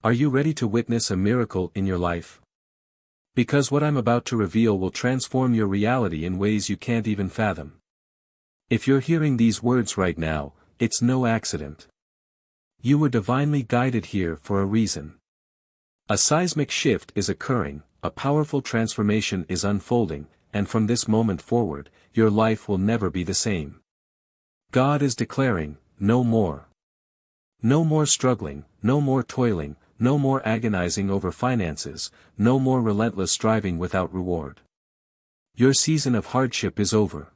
Are you ready to witness a miracle in your life? Because what I'm about to reveal will transform your reality in ways you can't even fathom. If you're hearing these words right now, it's no accident. You were divinely guided here for a reason. A seismic shift is occurring, a powerful transformation is unfolding, and from this moment forward, your life will never be the same. God is declaring, no more. No more struggling, no more toiling, no more agonizing over finances, no more relentless striving without reward. Your season of hardship is over.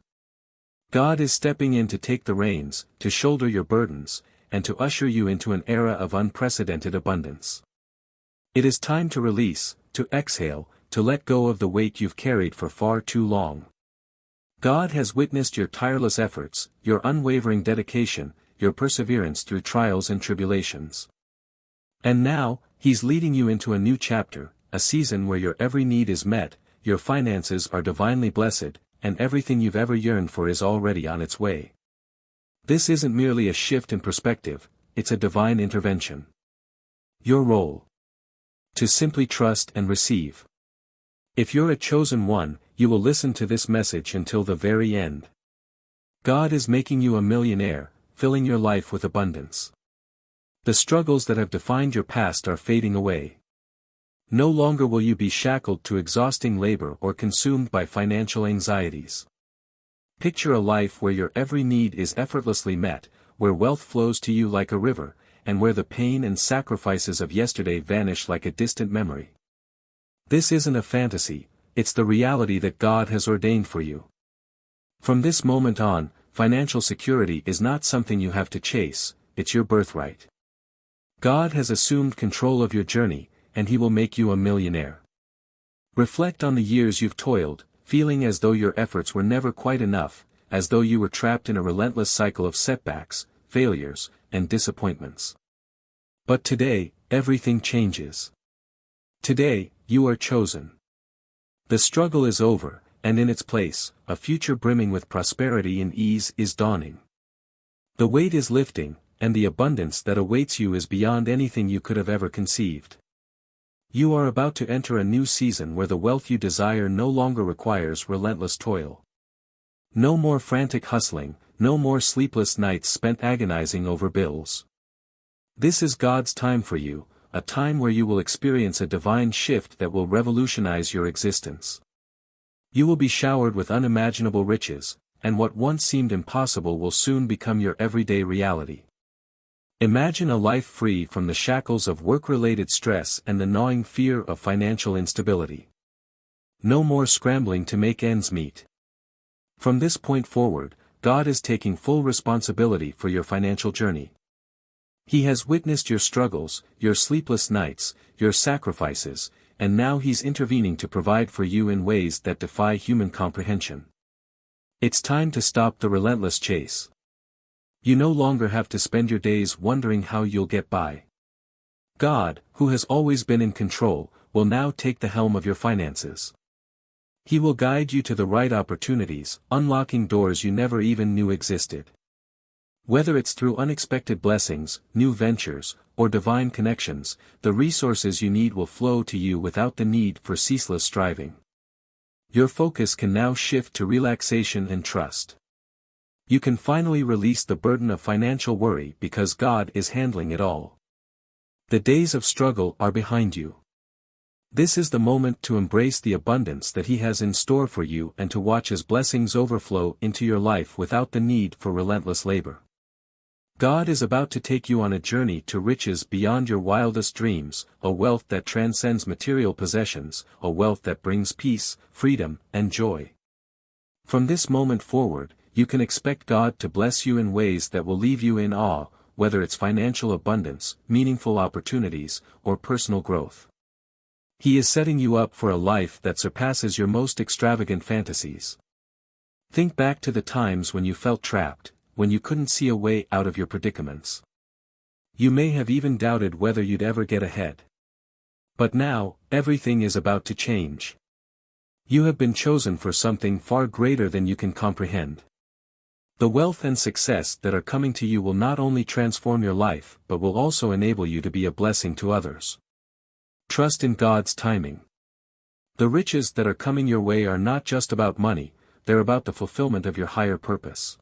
God is stepping in to take the reins, to shoulder your burdens, and to usher you into an era of unprecedented abundance. It is time to release, to exhale, to let go of the weight you've carried for far too long. God has witnessed your tireless efforts, your unwavering dedication, your perseverance through trials and tribulations. And now, He's leading you into a new chapter, a season where your every need is met, your finances are divinely blessed, and everything you've ever yearned for is already on its way. This isn't merely a shift in perspective, it's a divine intervention. Your role: to simply trust and receive. If you're a chosen one, you will listen to this message until the very end. God is making you a millionaire, filling your life with abundance. The struggles that have defined your past are fading away. No longer will you be shackled to exhausting labor or consumed by financial anxieties. Picture a life where your every need is effortlessly met, where wealth flows to you like a river, and where the pain and sacrifices of yesterday vanish like a distant memory. This isn't a fantasy, it's the reality that God has ordained for you. From this moment on, financial security is not something you have to chase, it's your birthright. God has assumed control of your journey, and He will make you a millionaire. Reflect on the years you've toiled, feeling as though your efforts were never quite enough, as though you were trapped in a relentless cycle of setbacks, failures, and disappointments. But today, everything changes. Today, you are chosen. The struggle is over, and in its place, a future brimming with prosperity and ease is dawning. The weight is lifting, and the abundance that awaits you is beyond anything you could have ever conceived. You are about to enter a new season where the wealth you desire no longer requires relentless toil. No more frantic hustling, no more sleepless nights spent agonizing over bills. This is God's time for you, a time where you will experience a divine shift that will revolutionize your existence. You will be showered with unimaginable riches, and what once seemed impossible will soon become your everyday reality. Imagine a life free from the shackles of work-related stress and the gnawing fear of financial instability. No more scrambling to make ends meet. From this point forward, God is taking full responsibility for your financial journey. He has witnessed your struggles, your sleepless nights, your sacrifices, and now He's intervening to provide for you in ways that defy human comprehension. It's time to stop the relentless chase. You no longer have to spend your days wondering how you'll get by. God, who has always been in control, will now take the helm of your finances. He will guide you to the right opportunities, unlocking doors you never even knew existed. Whether it's through unexpected blessings, new ventures, or divine connections, the resources you need will flow to you without the need for ceaseless striving. Your focus can now shift to relaxation and trust. You can finally release the burden of financial worry because God is handling it all. The days of struggle are behind you. This is the moment to embrace the abundance that He has in store for you and to watch His blessings overflow into your life without the need for relentless labor. God is about to take you on a journey to riches beyond your wildest dreams, a wealth that transcends material possessions, a wealth that brings peace, freedom, and joy. From this moment forward, you can expect God to bless you in ways that will leave you in awe, whether it's financial abundance, meaningful opportunities, or personal growth. He is setting you up for a life that surpasses your most extravagant fantasies. Think back to the times when you felt trapped, when you couldn't see a way out of your predicaments. You may have even doubted whether you'd ever get ahead. But now, everything is about to change. You have been chosen for something far greater than you can comprehend. The wealth and success that are coming to you will not only transform your life but will also enable you to be a blessing to others. Trust in God's timing. The riches that are coming your way are not just about money, they're about the fulfillment of your higher purpose.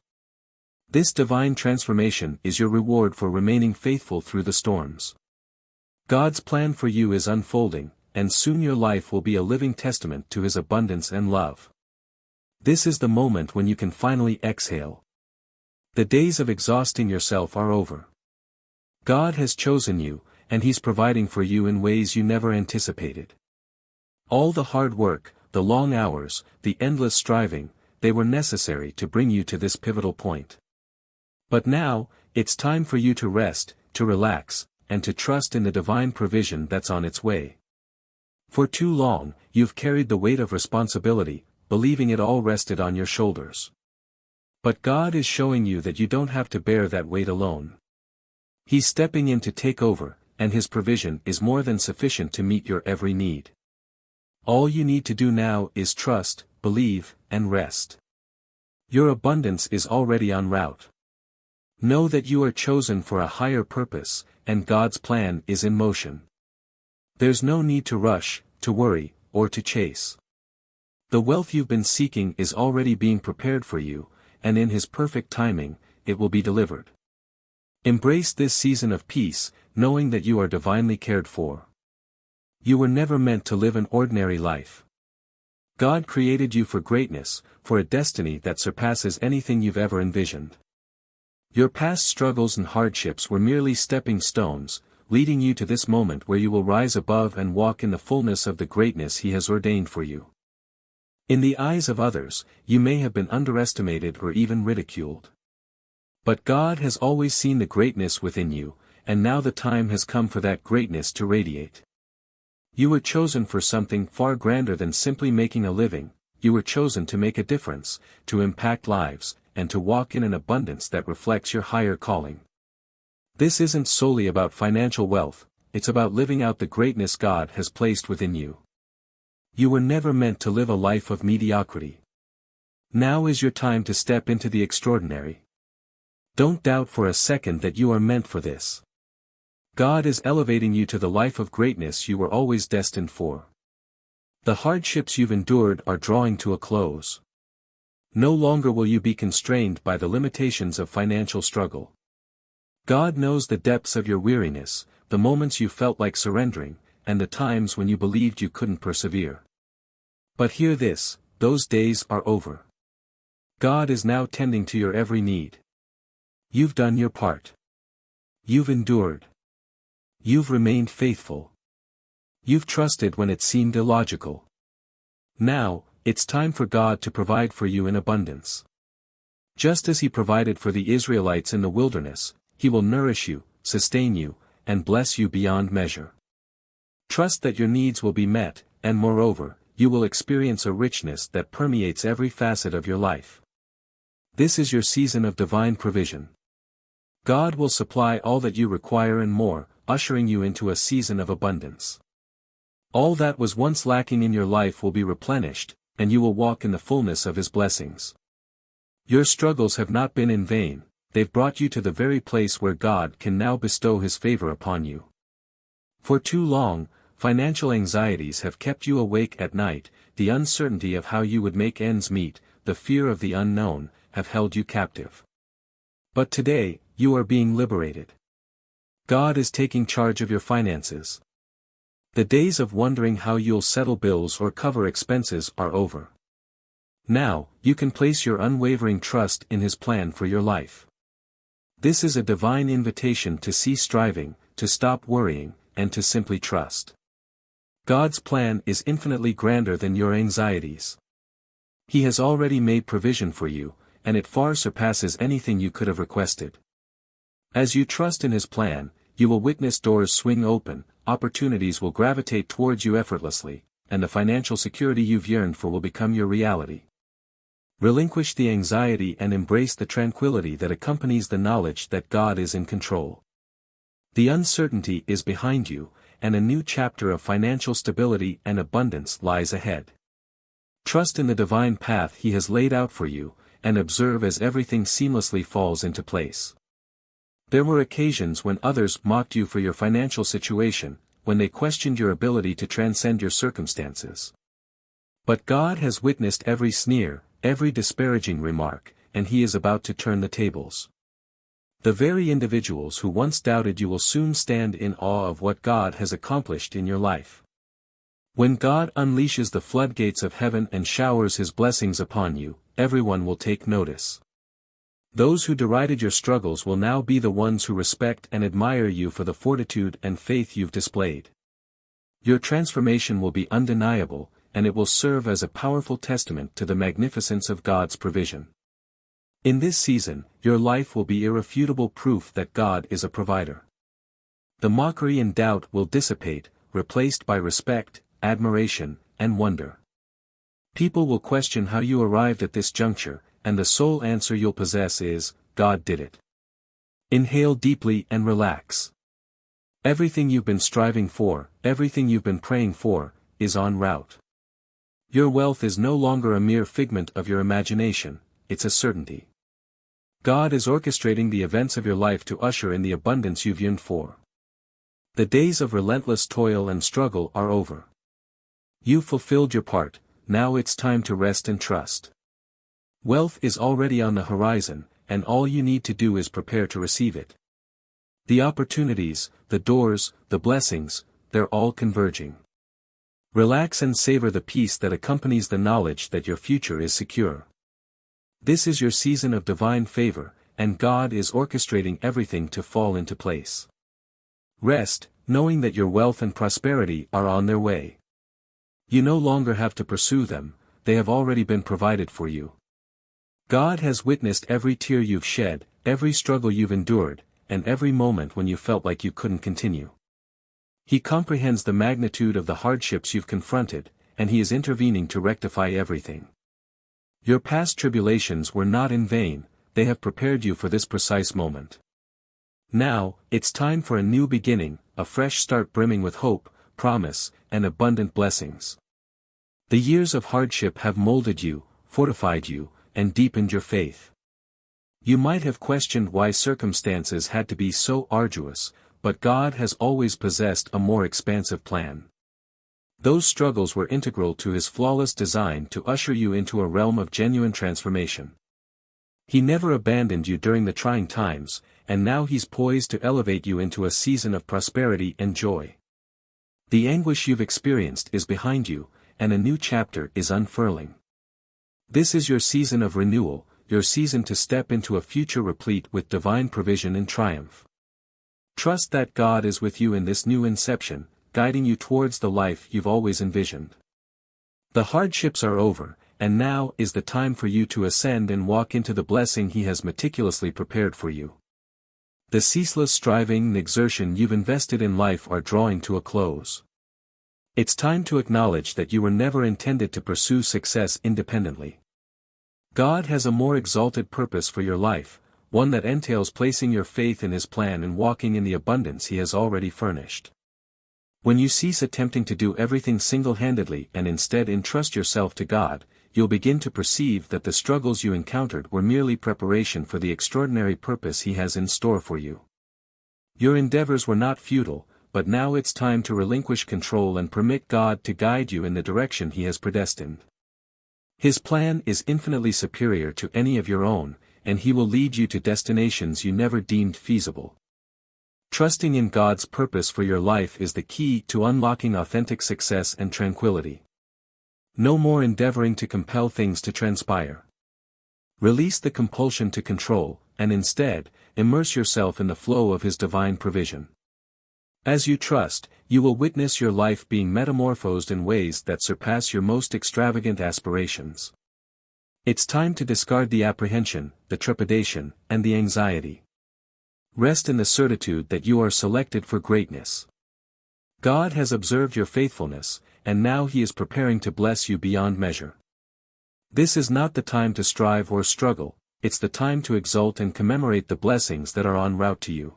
This divine transformation is your reward for remaining faithful through the storms. God's plan for you is unfolding, and soon your life will be a living testament to His abundance and love. This is the moment when you can finally exhale. The days of exhausting yourself are over. God has chosen you, and He's providing for you in ways you never anticipated. All the hard work, the long hours, the endless striving, they were necessary to bring you to this pivotal point. But now, it's time for you to rest, to relax, and to trust in the divine provision that's on its way. For too long, you've carried the weight of responsibility, believing it all rested on your shoulders. But God is showing you that you don't have to bear that weight alone. He's stepping in to take over, and His provision is more than sufficient to meet your every need. All you need to do now is trust, believe, and rest. Your abundance is already en route. Know that you are chosen for a higher purpose, and God's plan is in motion. There's no need to rush, to worry, or to chase. The wealth you've been seeking is already being prepared for you, and in His perfect timing, it will be delivered. Embrace this season of peace, knowing that you are divinely cared for. You were never meant to live an ordinary life. God created you for greatness, for a destiny that surpasses anything you've ever envisioned. Your past struggles and hardships were merely stepping stones, leading you to this moment where you will rise above and walk in the fullness of the greatness He has ordained for you. In the eyes of others, you may have been underestimated or even ridiculed. But God has always seen the greatness within you, and now the time has come for that greatness to radiate. You were chosen for something far grander than simply making a living. You were chosen to make a difference, to impact lives, and to walk in an abundance that reflects your higher calling. This isn't solely about financial wealth, it's about living out the greatness God has placed within you. You were never meant to live a life of mediocrity. Now is your time to step into the extraordinary. Don't doubt for a second that you are meant for this. God is elevating you to the life of greatness you were always destined for. The hardships you've endured are drawing to a close. No longer will you be constrained by the limitations of financial struggle. God knows the depths of your weariness, the moments you felt like surrendering, and the times when you believed you couldn't persevere. But hear this, those days are over. God is now tending to your every need. You've done your part. You've endured. You've remained faithful. You've trusted when it seemed illogical. Now, it's time for God to provide for you in abundance. Just as He provided for the Israelites in the wilderness, He will nourish you, sustain you, and bless you beyond measure. Trust that your needs will be met, and moreover, you will experience a richness that permeates every facet of your life. This is your season of divine provision. God will supply all that you require and more, ushering you into a season of abundance. All that was once lacking in your life will be replenished, and you will walk in the fullness of His blessings. Your struggles have not been in vain, they've brought you to the very place where God can now bestow His favor upon you. For too long, financial anxieties have kept you awake at night, the uncertainty of how you would make ends meet, the fear of the unknown, have held you captive. But today, you are being liberated. God is taking charge of your finances. The days of wondering how you'll settle bills or cover expenses are over. Now, you can place your unwavering trust in His plan for your life. This is a divine invitation to cease striving, to stop worrying, and to simply trust. God's plan is infinitely grander than your anxieties. He has already made provision for you, and it far surpasses anything you could have requested. As you trust in His plan, you will witness doors swing open, opportunities will gravitate towards you effortlessly, and the financial security you've yearned for will become your reality. Relinquish the anxiety and embrace the tranquility that accompanies the knowledge that God is in control. The uncertainty is behind you, and a new chapter of financial stability and abundance lies ahead. Trust in the divine path He has laid out for you, and observe as everything seamlessly falls into place. There were occasions when others mocked you for your financial situation, when they questioned your ability to transcend your circumstances. But God has witnessed every sneer, every disparaging remark, and He is about to turn the tables. The very individuals who once doubted you will soon stand in awe of what God has accomplished in your life. When God unleashes the floodgates of heaven and showers His blessings upon you, everyone will take notice. Those who derided your struggles will now be the ones who respect and admire you for the fortitude and faith you've displayed. Your transformation will be undeniable, and it will serve as a powerful testament to the magnificence of God's provision. In this season, your life will be irrefutable proof that God is a provider. The mockery and doubt will dissipate, replaced by respect, admiration, and wonder. People will question how you arrived at this juncture, and the sole answer you'll possess is, God did it. Inhale deeply and relax. Everything you've been striving for, everything you've been praying for, is en route. Your wealth is no longer a mere figment of your imagination, it's a certainty. God is orchestrating the events of your life to usher in the abundance you've yearned for. The days of relentless toil and struggle are over. You've fulfilled your part, now it's time to rest and trust. Wealth is already on the horizon, and all you need to do is prepare to receive it. The opportunities, the doors, the blessings, they're all converging. Relax and savor the peace that accompanies the knowledge that your future is secure. This is your season of divine favor, and God is orchestrating everything to fall into place. Rest, knowing that your wealth and prosperity are on their way. You no longer have to pursue them, they have already been provided for you. God has witnessed every tear you've shed, every struggle you've endured, and every moment when you felt like you couldn't continue. He comprehends the magnitude of the hardships you've confronted, and He is intervening to rectify everything. Your past tribulations were not in vain, they have prepared you for this precise moment. Now, it's time for a new beginning, a fresh start brimming with hope, promise, and abundant blessings. The years of hardship have molded you, fortified you, and deepened your faith. You might have questioned why circumstances had to be so arduous, but God has always possessed a more expansive plan. Those struggles were integral to His flawless design to usher you into a realm of genuine transformation. He never abandoned you during the trying times, and now He's poised to elevate you into a season of prosperity and joy. The anguish you've experienced is behind you, and a new chapter is unfurling. This is your season of renewal, your season to step into a future replete with divine provision and triumph. Trust that God is with you in this new inception, guiding you towards the life you've always envisioned. The hardships are over, and now is the time for you to ascend and walk into the blessing He has meticulously prepared for you. The ceaseless striving and exertion you've invested in life are drawing to a close. It's time to acknowledge that you were never intended to pursue success independently. God has a more exalted purpose for your life, one that entails placing your faith in His plan and walking in the abundance He has already furnished. When you cease attempting to do everything single-handedly and instead entrust yourself to God, you'll begin to perceive that the struggles you encountered were merely preparation for the extraordinary purpose He has in store for you. Your endeavors were not futile, but now it's time to relinquish control and permit God to guide you in the direction He has predestined. His plan is infinitely superior to any of your own, and He will lead you to destinations you never deemed feasible. Trusting in God's purpose for your life is the key to unlocking authentic success and tranquility. No more endeavoring to compel things to transpire. Release the compulsion to control, and instead, immerse yourself in the flow of His divine provision. As you trust, you will witness your life being metamorphosed in ways that surpass your most extravagant aspirations. It's time to discard the apprehension, the trepidation, and the anxiety. Rest in the certitude that you are selected for greatness. God has observed your faithfulness, and now He is preparing to bless you beyond measure. This is not the time to strive or struggle, it's the time to exult and commemorate the blessings that are en route to you.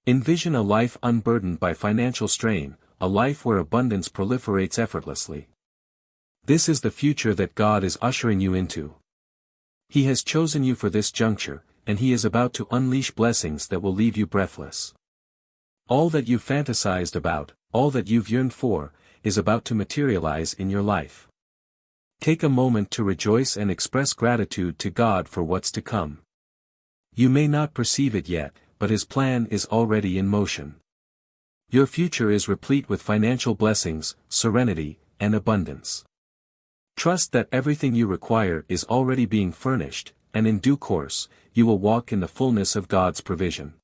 Envision a life unburdened by financial strain, a life where abundance proliferates effortlessly. This is the future that God is ushering you into. He has chosen you for this juncture, and he is about to unleash blessings that will leave you breathless. All that you've fantasized about, all that you've yearned for, is about to materialize in your life. Take a moment to rejoice and express gratitude to God for what's to come. You may not perceive it yet, but his plan is already in motion. Your future is replete with financial blessings, serenity, and abundance. Trust that everything you require is already being furnished, and in due course, you will walk in the fullness of God's provision.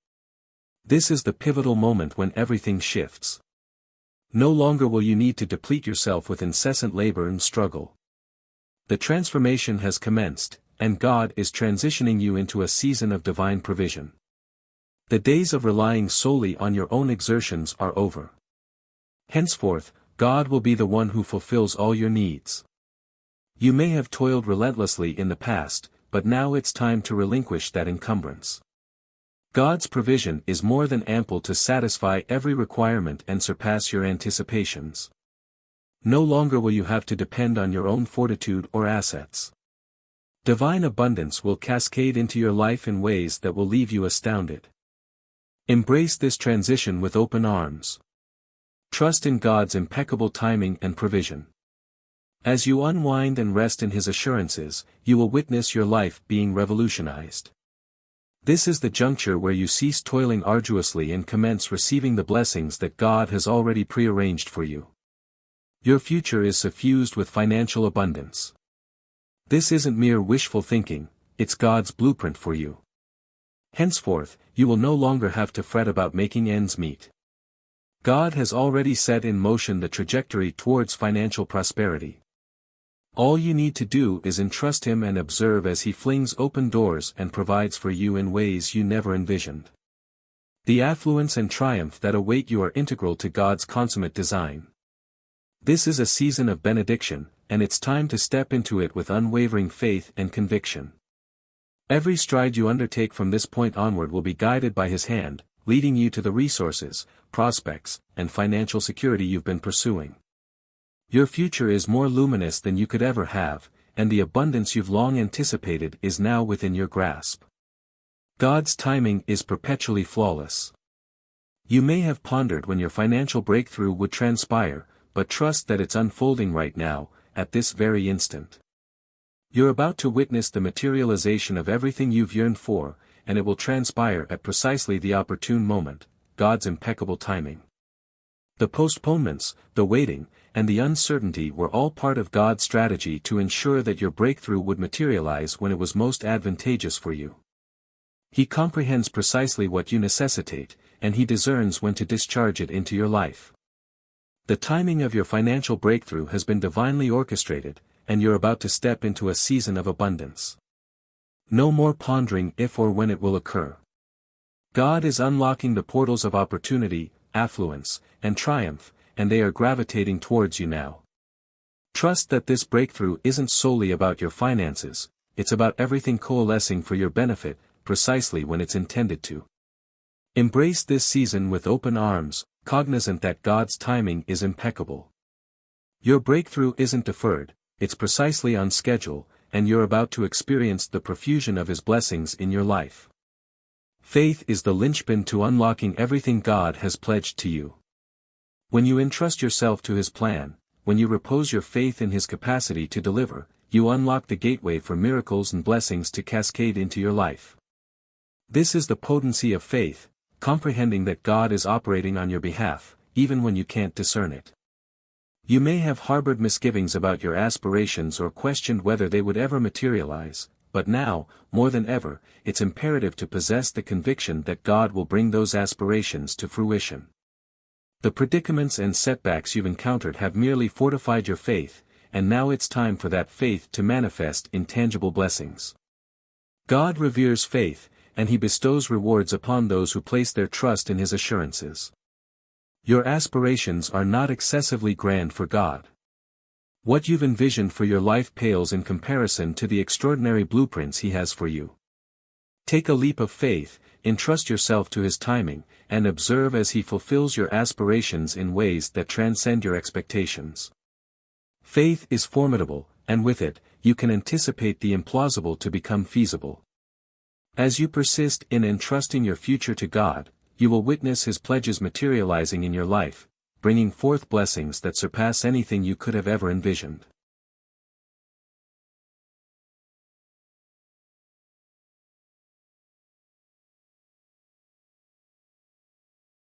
This is the pivotal moment when everything shifts. No longer will you need to deplete yourself with incessant labor and struggle. The transformation has commenced, and God is transitioning you into a season of divine provision. The days of relying solely on your own exertions are over. Henceforth, God will be the one who fulfills all your needs. You may have toiled relentlessly in the past, but now it's time to relinquish that encumbrance. God's provision is more than ample to satisfy every requirement and surpass your anticipations. No longer will you have to depend on your own fortitude or assets. Divine abundance will cascade into your life in ways that will leave you astounded. Embrace this transition with open arms. Trust in God's impeccable timing and provision. As you unwind and rest in his assurances, you will witness your life being revolutionized. This is the juncture where you cease toiling arduously and commence receiving the blessings that God has already prearranged for you. Your future is suffused with financial abundance. This isn't mere wishful thinking, it's God's blueprint for you. Henceforth, you will no longer have to fret about making ends meet. God has already set in motion the trajectory towards financial prosperity. All you need to do is entrust him and observe as he flings open doors and provides for you in ways you never envisioned. The affluence and triumph that await you are integral to God's consummate design. This is a season of benediction, and it's time to step into it with unwavering faith and conviction. Every stride you undertake from this point onward will be guided by his hand, leading you to the resources, prospects, and financial security you've been pursuing. Your future is more luminous than you could ever have, and the abundance you've long anticipated is now within your grasp. God's timing is perpetually flawless. You may have pondered when your financial breakthrough would transpire, but trust that it's unfolding right now, at this very instant. You're about to witness the materialization of everything you've yearned for, and it will transpire at precisely the opportune moment, God's impeccable timing. The postponements, the waiting, and the uncertainty were all part of God's strategy to ensure that your breakthrough would materialize when it was most advantageous for you. He comprehends precisely what you necessitate, and he discerns when to discharge it into your life. The timing of your financial breakthrough has been divinely orchestrated, and you're about to step into a season of abundance. No more pondering if or when it will occur. God is unlocking the portals of opportunity, affluence, and triumph, and they are gravitating towards you now. Trust that this breakthrough isn't solely about your finances, it's about everything coalescing for your benefit, precisely when it's intended to. Embrace this season with open arms, cognizant that God's timing is impeccable. Your breakthrough isn't deferred, it's precisely on schedule, and you're about to experience the profusion of his blessings in your life. Faith is the linchpin to unlocking everything God has pledged to you. When you entrust yourself to his plan, when you repose your faith in his capacity to deliver, you unlock the gateway for miracles and blessings to cascade into your life. This is the potency of faith, comprehending that God is operating on your behalf, even when you can't discern it. You may have harbored misgivings about your aspirations or questioned whether they would ever materialize, but now, more than ever, it's imperative to possess the conviction that God will bring those aspirations to fruition. The predicaments and setbacks you've encountered have merely fortified your faith, and now it's time for that faith to manifest in tangible blessings. God reveres faith, and he bestows rewards upon those who place their trust in his assurances. Your aspirations are not excessively grand for God. What you've envisioned for your life pales in comparison to the extraordinary blueprints he has for you. Take a leap of faith, entrust yourself to his timing, and observe as he fulfills your aspirations in ways that transcend your expectations. Faith is formidable, and with it, you can anticipate the implausible to become feasible. As you persist in entrusting your future to God, you will witness His pledges materializing in your life, bringing forth blessings that surpass anything you could have ever envisioned.